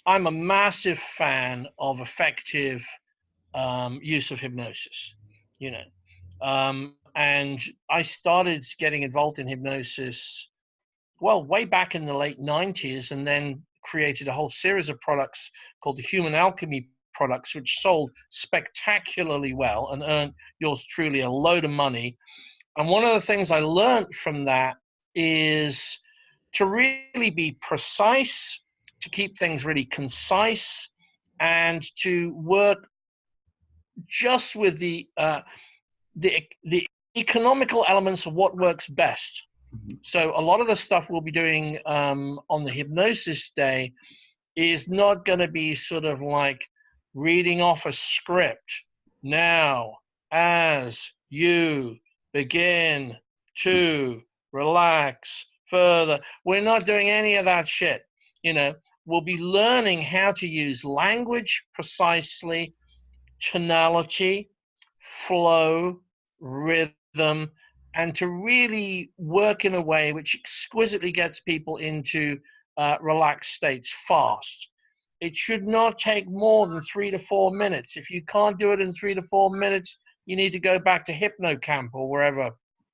I'm a massive fan of effective use of hypnosis, you know. And I started getting involved in hypnosis, well, way back in the late 90s, and then created a whole series of products called the Human Alchemy products, which sold spectacularly well and earned yours truly a load of money. And one of the things I learned from that is to really be precise, to keep things really concise, and to work just with the economical elements of what works best. So a lot of the stuff we'll be doing on the hypnosis day is not going to be sort of like reading off a script. Now, as you begin to relax further, we're not doing any of that shit. You know, we'll be learning how to use language precisely, tonality, flow, rhythm, and to really work in a way which exquisitely gets people into relaxed states fast. It should not take more than 3 to 4 minutes. If you can't do it in 3 to 4 minutes, you need to go back to HypnoCamp or wherever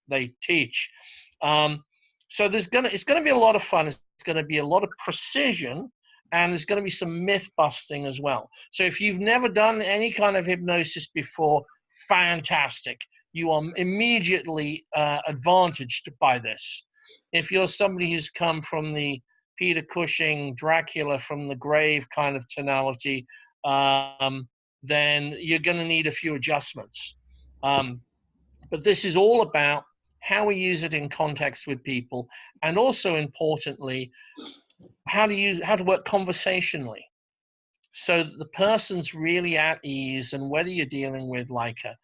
they teach. So it's going to be a lot of fun. It's going to be a lot of precision, and there's going to be some myth busting as well. So if you've never done any kind of hypnosis before, fantastic. You are immediately advantaged by this. If you're somebody who's come from the Peter Cushing, Dracula from the grave kind of tonality, then you're going to need a few adjustments. But this is all about how we use it in context with people, and also importantly, how to work conversationally, so that the person's really at ease. And whether you're dealing with like a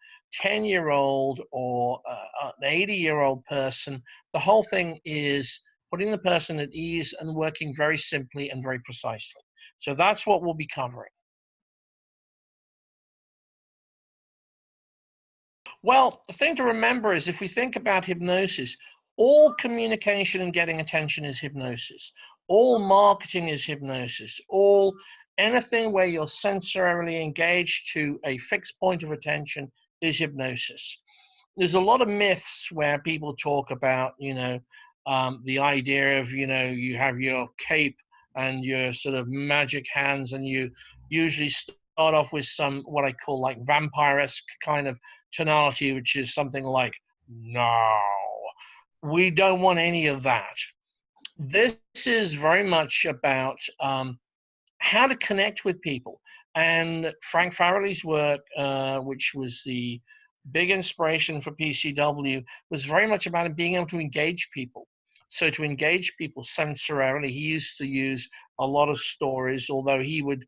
10-year-old or an 80-year-old person, the whole thing is putting the person at ease and working very simply and very precisely. So that's what we'll be covering. Well, the thing to remember is, if we think about hypnosis, all communication and getting attention is hypnosis. All marketing is hypnosis. Anything where you're sensorily engaged to a fixed point of attention is hypnosis. There's a lot of myths where people talk about, the idea of, you have your cape and your sort of magic hands, and you usually start off with some, what I call like vampire-esque kind of tonality, which is something like, no, we don't want any of that. This is very much about how to connect with people. And Frank Farrelly's work, which was the big inspiration for PCW, was very much about being able to engage people. So to engage people sensorially, he used to use a lot of stories, although he would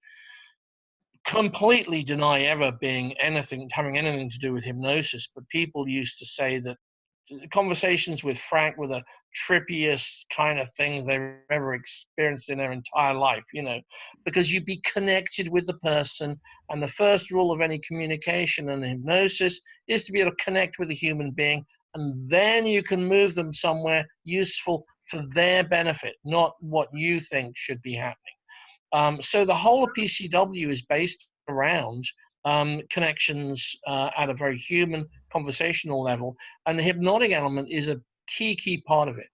completely deny ever having anything to do with hypnosis. But people used to say that conversations with Frank were the trippiest kind of things they've ever experienced in their entire life, because you'd be connected with the person. And the first rule of any communication and hypnosis is to be able to connect with a human being, and then you can move them somewhere useful for their benefit, not what you think should be happening. So the whole of PCW is based around connections at a very human, conversational level, and the hypnotic element is a key part of it.